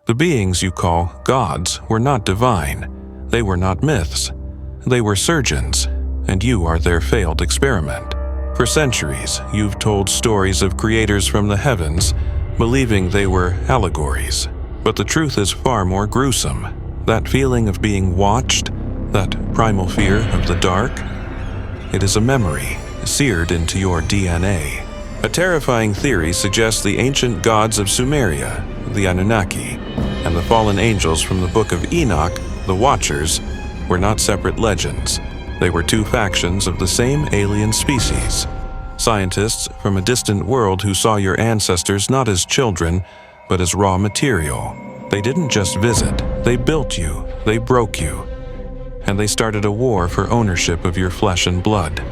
The beings you call gods were not divine. They were not myths. They were surgeons, and you are their failed experiment. For centuries, you've told stories of creators from the heavens, believing they were allegories. But the truth is far more gruesome. That feeling of being watched, that primal fear of the dark, it is a memory seared into your DNA. A terrifying theory suggests the ancient gods of Sumeria, the Anunnaki, and the fallen angels from the Book of Enoch, the Watchers, were not separate legends. They were two factions of the same alien species. Scientists from a distant world who saw your ancestors not as children, but as raw material. They didn't just visit, they built you, they broke you, and they started a war for ownership of your flesh and blood.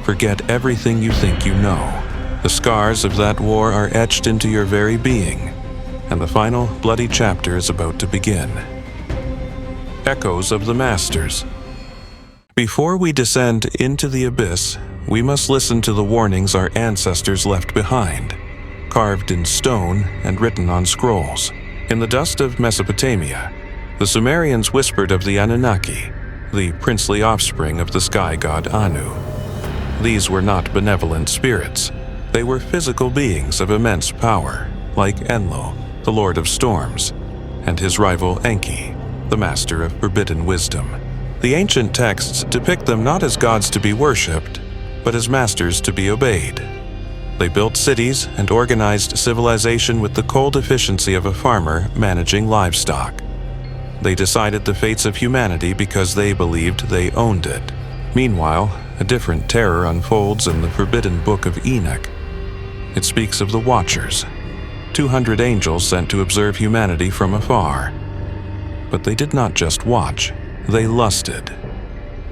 Forget everything you think you know. The scars of that war are etched into your very being, and the final bloody chapter is about to begin. Echoes of the Masters. Before we descend into the abyss, we must listen to the warnings our ancestors left behind, carved in stone and written on scrolls. In the dust of Mesopotamia, the Sumerians whispered of the Anunnaki, the princely offspring of the sky god Anu. These were not benevolent spirits. They were physical beings of immense power, like Enlil, the lord of storms, and his rival Enki, the master of forbidden wisdom. The ancient texts depict them not as gods to be worshipped, but as masters to be obeyed. They built cities and organized civilization with the cold efficiency of a farmer managing livestock. They decided the fates of humanity because they believed they owned it. Meanwhile, a different terror unfolds in the forbidden Book of Enoch. It speaks of the Watchers, 200 angels sent to observe humanity from afar. But they did not just watch, they lusted.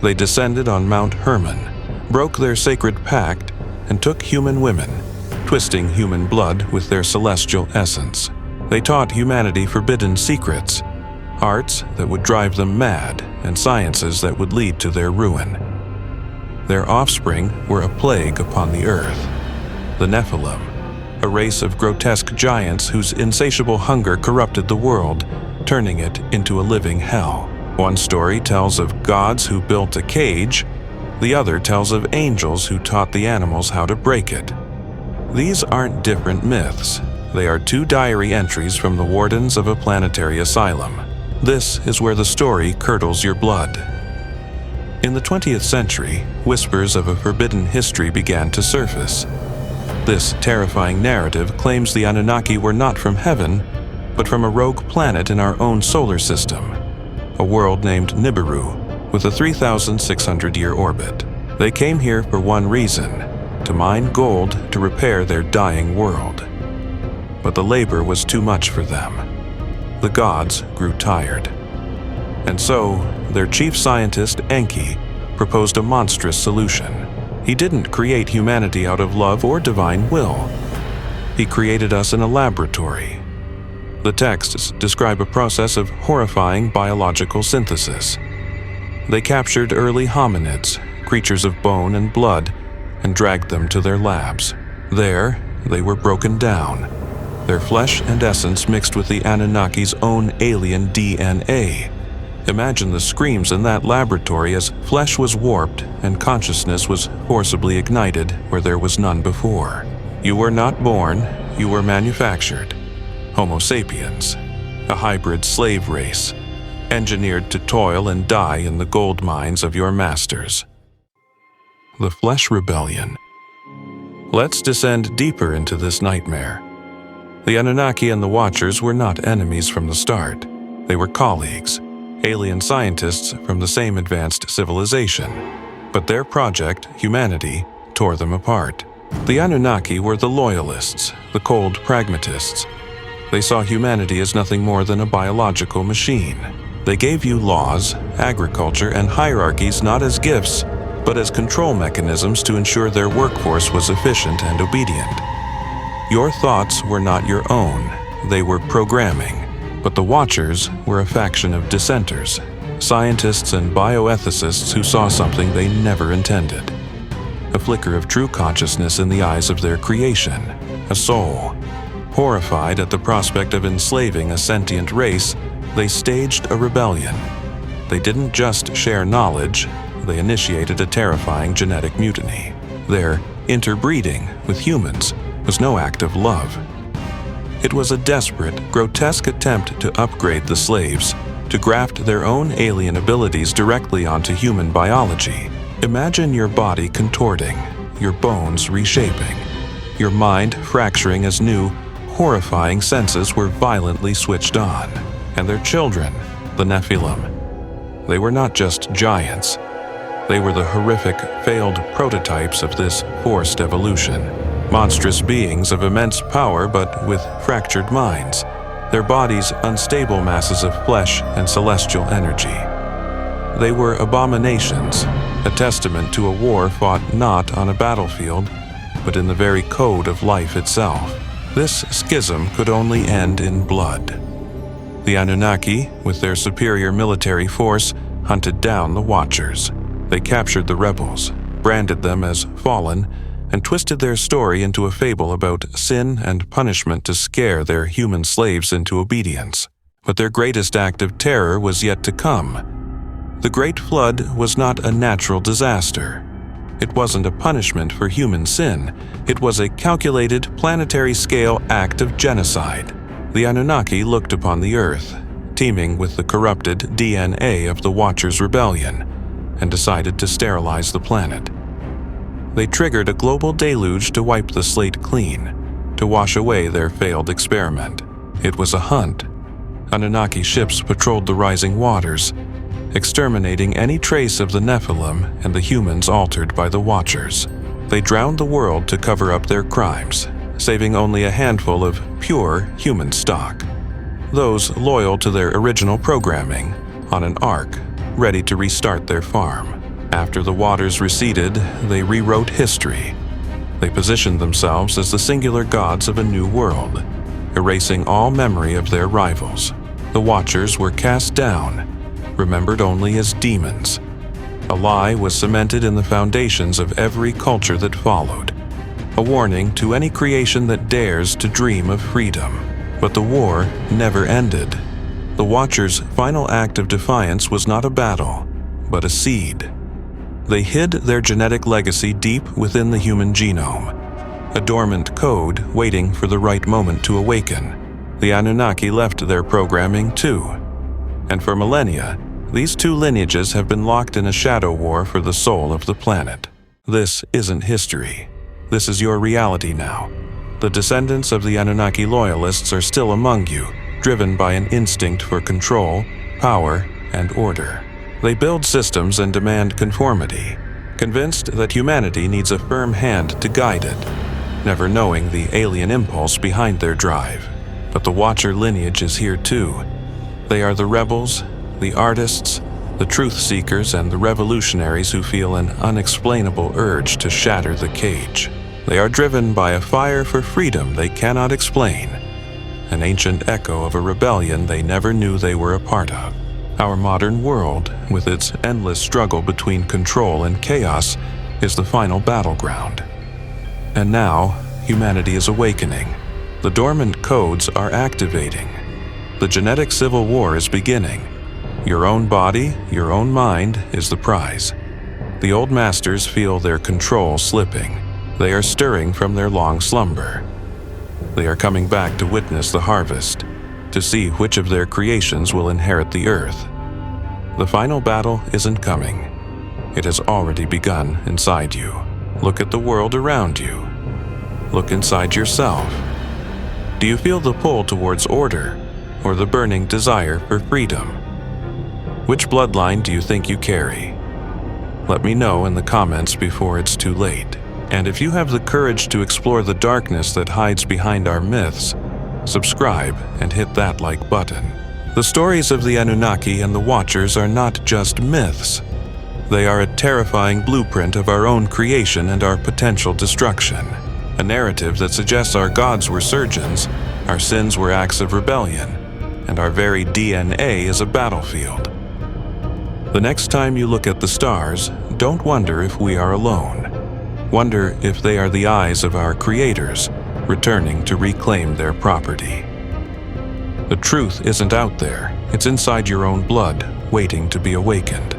They descended on Mount Hermon, broke their sacred pact, and took human women, twisting human blood with their celestial essence. They taught humanity forbidden secrets, arts that would drive them mad, and sciences that would lead to their ruin. Their offspring were a plague upon the earth. The Nephilim, a race of grotesque giants whose insatiable hunger corrupted the world, turning it into a living hell. One story tells of gods who built a cage, the other tells of angels who taught the animals how to break it. These aren't different myths. They are two diary entries from the wardens of a planetary asylum. This is where the story curdles your blood. In the 20th century, whispers of a forbidden history began to surface. This terrifying narrative claims the Anunnaki were not from heaven, but from a rogue planet in our own solar system, a world named Nibiru, with a 3,600-year orbit. They came here for one reason, to mine gold to repair their dying world. But the labor was too much for them. The gods grew tired. And so, their chief scientist, Enki, proposed a monstrous solution. He didn't create humanity out of love or divine will. He created us in a laboratory. The texts describe a process of horrifying biological synthesis. They captured early hominids, creatures of bone and blood, and dragged them to their labs. There, they were broken down, their flesh and essence mixed with the Anunnaki's own alien DNA. Imagine the screams in that laboratory as flesh was warped and consciousness was forcibly ignited where there was none before. You were not born, you were manufactured. Homo sapiens, a hybrid slave race, engineered to toil and die in the gold mines of your masters. The Flesh Rebellion. Let's descend deeper into this nightmare. The Anunnaki and the Watchers were not enemies from the start. They were colleagues, alien scientists from the same advanced civilization. But their project, humanity, tore them apart. The Anunnaki were the loyalists, the cold pragmatists. They saw humanity as nothing more than a biological machine. They gave you laws, agriculture, and hierarchies not as gifts, but as control mechanisms to ensure their workforce was efficient and obedient. Your thoughts were not your own, they were programming. But the Watchers were a faction of dissenters, scientists and bioethicists who saw something they never intended. A flicker of true consciousness in the eyes of their creation, a soul, Horrified at the prospect of enslaving a sentient race, they staged a rebellion. They didn't just share knowledge, they initiated a terrifying genetic mutiny. Their interbreeding with humans was no act of love. It was a desperate, grotesque attempt to upgrade the slaves, to graft their own alien abilities directly onto human biology. Imagine your body contorting, your bones reshaping, your mind fracturing as new, horrifying senses were violently switched on. And their children, the Nephilim. They were not just giants. They were the horrific, failed prototypes of this forced evolution. Monstrous beings of immense power but with fractured minds, their bodies unstable masses of flesh and celestial energy. They were abominations, a testament to a war fought not on a battlefield, but in the very code of life itself. This schism could only end in blood. The Anunnaki, with their superior military force, hunted down the Watchers. They captured the rebels, branded them as fallen, and twisted their story into a fable about sin and punishment to scare their human slaves into obedience. But their greatest act of terror was yet to come. The Great Flood was not a natural disaster. It wasn't a punishment for human sin. It was a calculated, planetary-scale act of genocide. The Anunnaki looked upon the Earth, teeming with the corrupted DNA of the Watchers' rebellion, and decided to sterilize the planet. They triggered a global deluge to wipe the slate clean, to wash away their failed experiment. It was a hunt. Anunnaki ships patrolled the rising waters, exterminating any trace of the Nephilim and the humans altered by the Watchers. They drowned the world to cover up their crimes, saving only a handful of pure human stock, those loyal to their original programming, on an ark, ready to restart their farm. After the waters receded, they rewrote history. They positioned themselves as the singular gods of a new world, erasing all memory of their rivals. The Watchers were cast down, remembered only as demons. A lie was cemented in the foundations of every culture that followed, a warning to any creation that dares to dream of freedom. But the war never ended. The Watchers' final act of defiance was not a battle, but a seed. They hid their genetic legacy deep within the human genome, a dormant code waiting for the right moment to awaken. The Anunnaki left their programming too, and for millennia, these two lineages have been locked in a shadow war for the soul of the planet. This isn't history. This is your reality now. The descendants of the Anunnaki loyalists are still among you, driven by an instinct for control, power, and order. They build systems and demand conformity, convinced that humanity needs a firm hand to guide it, never knowing the alien impulse behind their drive. But the Watcher lineage is here too. They are the rebels, the artists, the truth seekers, and the revolutionaries who feel an unexplainable urge to shatter the cage. They are driven by a fire for freedom they cannot explain, an ancient echo of a rebellion they never knew they were a part of. Our modern world, with its endless struggle between control and chaos, is the final battleground. And now, humanity is awakening. The dormant codes are activating. The genetic civil war is beginning. Your own body, your own mind is the prize. The old masters feel their control slipping. They are stirring from their long slumber. They are coming back to witness the harvest, to see which of their creations will inherit the earth. The final battle isn't coming. It has already begun inside you. Look at the world around you. Look inside yourself. Do you feel the pull towards order or the burning desire for freedom? Which bloodline do you think you carry? Let me know in the comments before it's too late. And if you have the courage to explore the darkness that hides behind our myths, subscribe and hit that like button. The stories of the Anunnaki and the Watchers are not just myths. They are a terrifying blueprint of our own creation and our potential destruction. A narrative that suggests our gods were surgeons, our sins were acts of rebellion, and our very DNA is a battlefield. The next time you look at the stars, don't wonder if we are alone. Wonder if they are the eyes of our creators, returning to reclaim their property. The truth isn't out there, it's inside your own blood, waiting to be awakened.